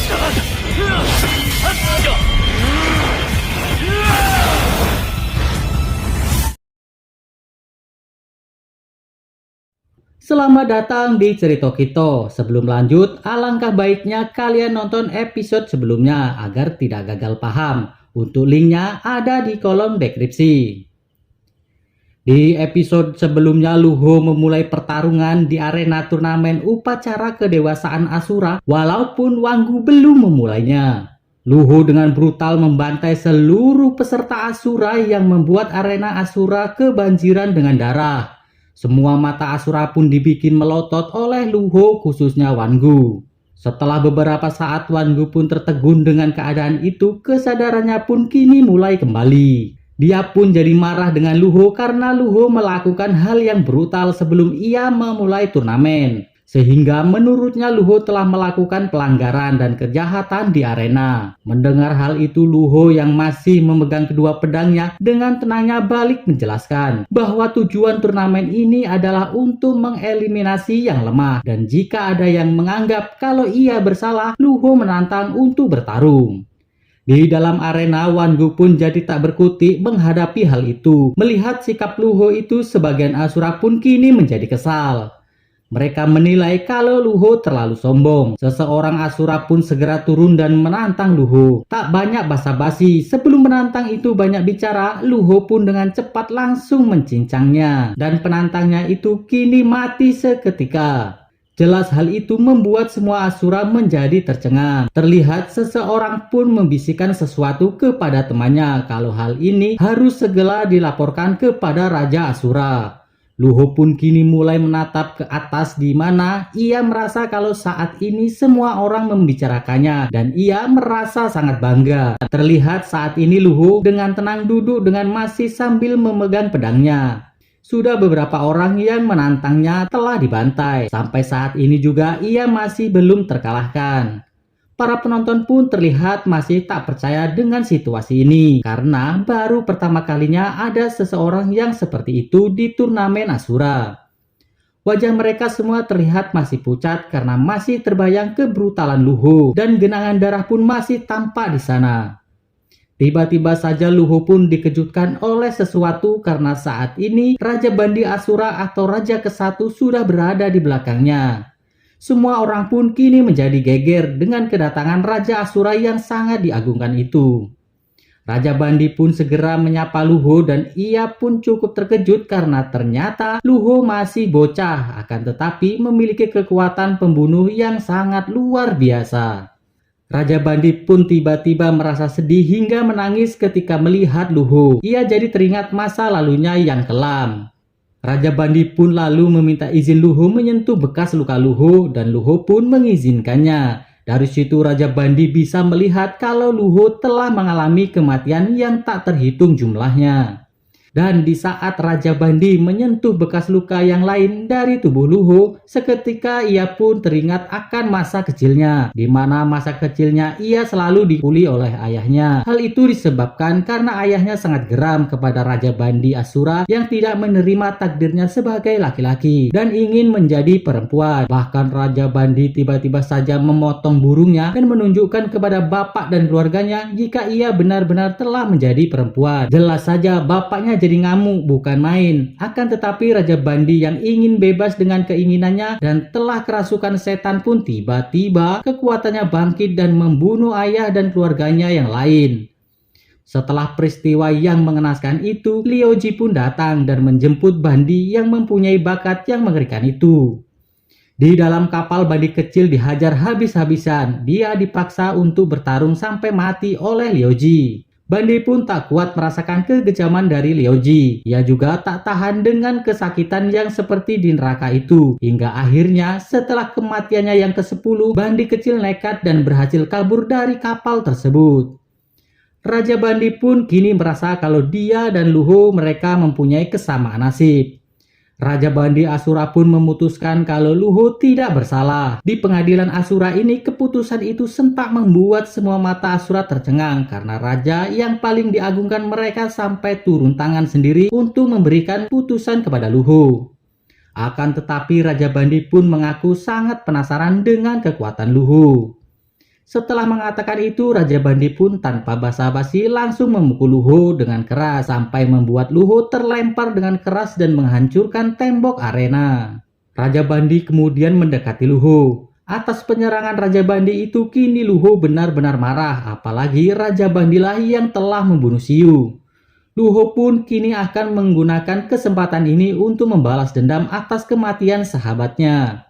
Selamat datang di Cerita Kito. Sebelum lanjut, alangkah baiknya kalian nonton episode sebelumnya agar tidak gagal paham. Untuk linknya ada di kolom deskripsi. Di episode sebelumnya, Luho memulai pertarungan di arena turnamen upacara kedewasaan Asura walaupun Wanggu belum memulainya. Luho dengan brutal membantai seluruh peserta Asura yang membuat arena Asura kebanjiran dengan darah. Semua mata Asura pun dibikin melotot oleh Luho, khususnya Wanggu. Setelah beberapa saat Wanggu pun tertegun dengan keadaan itu, kesadarannya pun kini mulai kembali. Dia pun jadi marah dengan Luho karena Luho melakukan hal yang brutal sebelum ia memulai turnamen. Sehingga menurutnya Luho telah melakukan pelanggaran dan kejahatan di arena. Mendengar hal itu, Luho yang masih memegang kedua pedangnya dengan tenangnya balik menjelaskan bahwa tujuan turnamen ini adalah untuk mengeliminasi yang lemah. Dan jika ada yang menganggap kalau ia bersalah, Luho menantang untuk bertarung. Di dalam arena, Wanggu pun jadi tak berkutik menghadapi hal itu. Melihat sikap Luho itu, sebagian Asura pun kini menjadi kesal. Mereka menilai kalau Luho terlalu sombong. Seseorang Asura pun segera turun dan menantang Luho. Tak banyak basa-basi, sebelum menantang itu banyak bicara, Luho pun dengan cepat langsung mencincangnya. Dan penantangnya itu kini mati seketika. Jelas hal itu membuat semua Asura menjadi tercengang. Terlihat seseorang pun membisikkan sesuatu kepada temannya kalau hal ini harus segera dilaporkan kepada Raja Asura. Luho pun kini mulai menatap ke atas di mana ia merasa kalau saat ini semua orang membicarakannya dan ia merasa sangat bangga. Terlihat saat ini Luho dengan tenang duduk dengan masih sambil memegang pedangnya. Sudah beberapa orang yang menantangnya telah dibantai. Sampai saat ini juga ia masih belum terkalahkan. Para penonton pun terlihat masih tak percaya dengan situasi ini. Karena baru pertama kalinya ada seseorang yang seperti itu di turnamen Asura. Wajah mereka semua terlihat masih pucat karena masih terbayang kebrutalan Luho. Dan genangan darah pun masih tampak di sana. Tiba-tiba saja Luho pun dikejutkan oleh sesuatu karena saat ini Raja Bandi Asura atau Raja ke-1 sudah berada di belakangnya. Semua orang pun kini menjadi geger dengan kedatangan Raja Asura yang sangat diagungkan itu. Raja Bandi pun segera menyapa Luho dan ia pun cukup terkejut karena ternyata Luho masih bocah akan tetapi memiliki kekuatan pembunuh yang sangat luar biasa. Raja Bandi pun tiba-tiba merasa sedih hingga menangis ketika melihat Luho. Ia jadi teringat masa lalunya yang kelam. Raja Bandi pun lalu meminta izin Luho menyentuh bekas luka Luho dan Luho pun mengizinkannya. Dari situ Raja Bandi bisa melihat kalau Luho telah mengalami kematian yang tak terhitung jumlahnya. Dan di saat Raja Bandi menyentuh bekas luka yang lain dari tubuh Luho, seketika ia pun teringat akan masa kecilnya, di mana masa kecilnya ia selalu dibuli oleh ayahnya. Hal itu disebabkan karena ayahnya sangat geram kepada Raja Bandi Asura yang tidak menerima takdirnya sebagai laki-laki dan ingin menjadi perempuan. Bahkan Raja Bandi tiba-tiba saja memotong burungnya dan menunjukkan kepada bapak dan keluarganya jika ia benar-benar telah menjadi perempuan. Jelas saja bapaknya jadi ngamuk bukan main. Akan tetapi Raja Bandi yang ingin bebas dengan keinginannya dan telah kerasukan setan pun tiba-tiba kekuatannya bangkit dan membunuh ayah dan keluarganya yang lain. Setelah peristiwa yang mengenaskan itu, Liuji pun datang dan menjemput Bandi yang mempunyai bakat yang mengerikan itu. Di dalam kapal, Bandi kecil dihajar habis-habisan. Dia dipaksa untuk bertarung sampai mati oleh Liuji. Bandi pun tak kuat merasakan kekejaman dari Liuji. Ia juga tak tahan dengan kesakitan yang seperti di neraka itu. Hingga akhirnya setelah kematiannya yang ke-10, Bandi kecil nekat dan berhasil kabur dari kapal tersebut. Raja Bandi pun kini merasa kalau dia dan Luho mereka mempunyai kesamaan nasib. Raja Bandi Asura pun memutuskan kalau Luho tidak bersalah. Di pengadilan Asura ini, keputusan itu sempat membuat semua mata Asura tercengang karena raja yang paling diagungkan mereka sampai turun tangan sendiri untuk memberikan putusan kepada Luho. Akan tetapi Raja Bandi pun mengaku sangat penasaran dengan kekuatan Luho. Setelah mengatakan itu, Raja Bandi pun tanpa basa-basi langsung memukul Luho dengan keras sampai membuat Luho terlempar dengan keras dan menghancurkan tembok arena. Raja Bandi kemudian mendekati Luho. Atas penyerangan Raja Bandi itu kini Luho benar-benar marah, apalagi Raja Bandilah yang telah membunuh Xiu. Luho pun kini akan menggunakan kesempatan ini untuk membalas dendam atas kematian sahabatnya.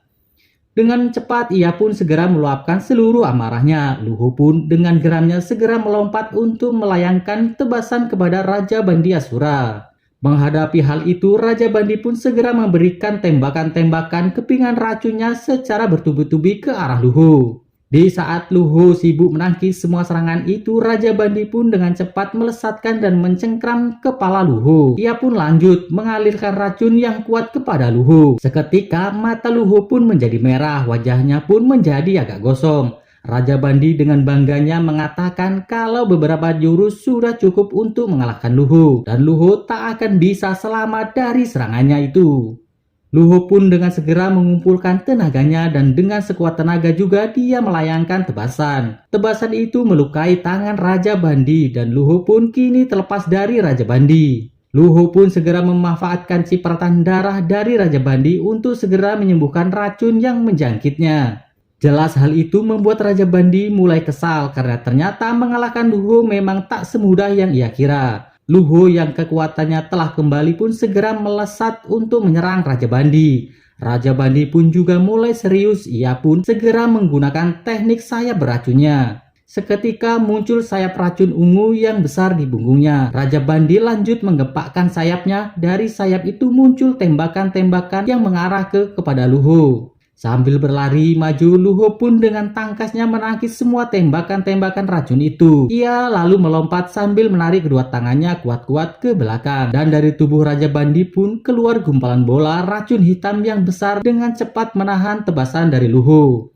Dengan cepat ia pun segera meluapkan seluruh amarahnya. Luho pun dengan geramnya segera melompat untuk melayangkan tebasan kepada Raja Bandi Asura. Menghadapi hal itu, Raja Bandi pun segera memberikan tembakan-tembakan kepingan racunnya secara bertubi-tubi ke arah Luho. Di saat Luho sibuk menangkis semua serangan itu, Raja Bandi pun dengan cepat melesatkan dan mencengkram kepala Luho. Ia pun lanjut mengalirkan racun yang kuat kepada Luho. Seketika mata Luho pun menjadi merah, wajahnya pun menjadi agak gosong. Raja Bandi dengan bangganya mengatakan kalau beberapa jurus sudah cukup untuk mengalahkan Luho, dan Luho tak akan bisa selamat dari serangannya itu. Luho pun dengan segera mengumpulkan tenaganya dan dengan sekuat tenaga juga dia melayangkan tebasan. Tebasan itu melukai tangan Raja Bandi dan Luho pun kini terlepas dari Raja Bandi. Luho pun segera memanfaatkan cipratan darah dari Raja Bandi untuk segera menyembuhkan racun yang menjangkitnya. Jelas hal itu membuat Raja Bandi mulai kesal karena ternyata mengalahkan Luho memang tak semudah yang ia kira. Luho yang kekuatannya telah kembali pun segera melesat untuk menyerang Raja Bandi. Raja Bandi pun juga mulai serius, ia pun segera menggunakan teknik sayap beracunnya. Seketika muncul sayap racun ungu yang besar di punggungnya. Raja Bandi lanjut menggepakkan sayapnya, dari sayap itu muncul tembakan-tembakan yang mengarah kepada Luho. Sambil berlari maju, Luho pun dengan tangkasnya menangkis semua tembakan-tembakan racun itu. Ia lalu melompat sambil menarik kedua tangannya kuat-kuat ke belakang. Dan dari tubuh Raja Bandi pun keluar gumpalan bola racun hitam yang besar dengan cepat menahan tebasan dari Luho.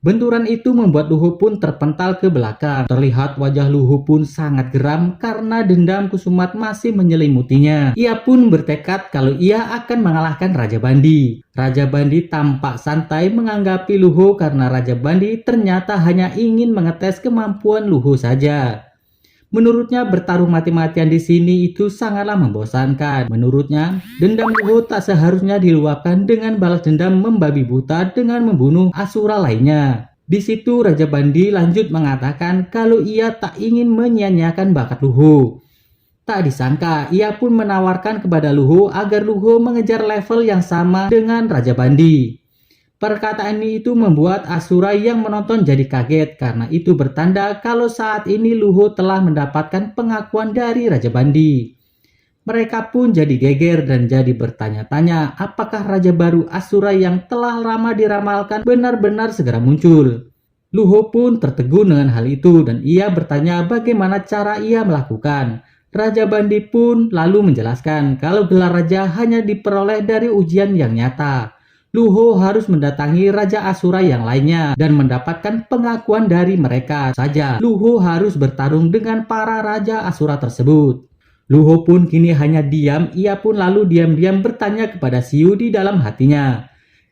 Benturan itu membuat Luho pun terpental ke belakang. Terlihat wajah Luho pun sangat geram karena dendam Kusumat masih menyelimutinya. Ia pun bertekad kalau ia akan mengalahkan Raja Bandi. Raja Bandi tampak santai menanggapi Luho karena Raja Bandi ternyata hanya ingin mengetes kemampuan Luho saja. Menurutnya bertarung mati-matian di sini itu sangatlah membosankan. Menurutnya, dendam Luho tak seharusnya diluapkan dengan balas dendam membabi buta dengan membunuh Asura lainnya. Di situ Raja Bandi lanjut mengatakan kalau ia tak ingin menyia-nyiakan bakat Luho. Tak disangka, ia pun menawarkan kepada Luho agar Luho mengejar level yang sama dengan Raja Bandi. Perkataan itu membuat Asura yang menonton jadi kaget karena itu bertanda kalau saat ini Luho telah mendapatkan pengakuan dari Raja Bandi. Mereka pun jadi geger dan jadi bertanya-tanya apakah Raja baru Asura yang telah lama diramalkan benar-benar segera muncul. Luho pun tertegun dengan hal itu dan ia bertanya bagaimana cara ia melakukan. Raja Bandi pun lalu menjelaskan kalau gelar raja hanya diperoleh dari ujian yang nyata. Luho harus mendatangi Raja Asura yang lainnya dan mendapatkan pengakuan dari mereka saja. Luho harus bertarung dengan para Raja Asura tersebut. Luho pun kini hanya diam, ia pun lalu diam-diam bertanya kepada Xiu di dalam hatinya.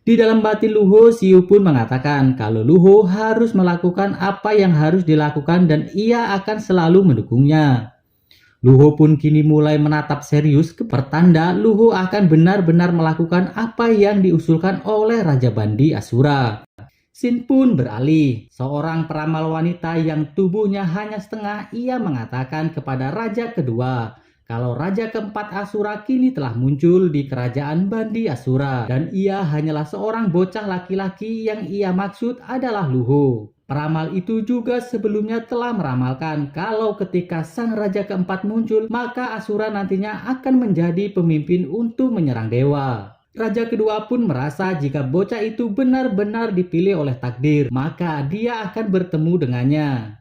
Di dalam batin Luho, Xiu pun mengatakan kalau Luho harus melakukan apa yang harus dilakukan dan ia akan selalu mendukungnya. Luho pun kini mulai menatap serius ke pertanda Luho akan benar-benar melakukan apa yang diusulkan oleh Raja Bandi Asura. Sin pun beralih. Seorang peramal wanita yang tubuhnya hanya setengah, ia mengatakan kepada Raja kedua kalau Raja keempat Asura kini telah muncul di kerajaan Bandi Asura dan ia hanyalah seorang bocah laki-laki yang ia maksud adalah Luho. Peramal itu juga sebelumnya telah meramalkan kalau ketika sang Raja keempat muncul, maka Asura nantinya akan menjadi pemimpin untuk menyerang dewa. Raja kedua pun merasa jika bocah itu benar-benar dipilih oleh takdir, maka dia akan bertemu dengannya.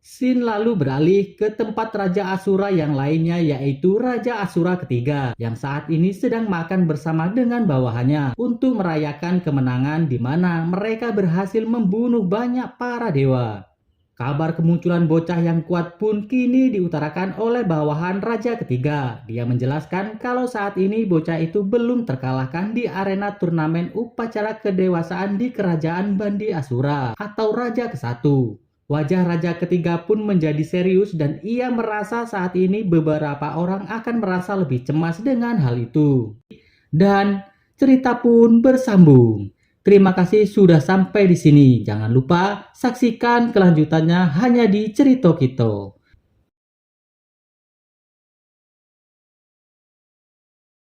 Sin lalu beralih ke tempat Raja Asura yang lainnya, yaitu Raja Asura ketiga yang saat ini sedang makan bersama dengan bawahannya untuk merayakan kemenangan di mana mereka berhasil membunuh banyak para dewa. Kabar kemunculan bocah yang kuat pun kini diutarakan oleh bawahan Raja Ketiga. Dia menjelaskan kalau saat ini bocah itu belum terkalahkan di arena turnamen upacara kedewasaan di Kerajaan Bandi Asura atau Raja ke-1. Wajah Raja Ketiga pun menjadi serius dan ia merasa saat ini beberapa orang akan merasa lebih cemas dengan hal itu. Dan cerita pun bersambung. Terima kasih sudah sampai di sini. Jangan lupa saksikan kelanjutannya hanya di Cerita Kito.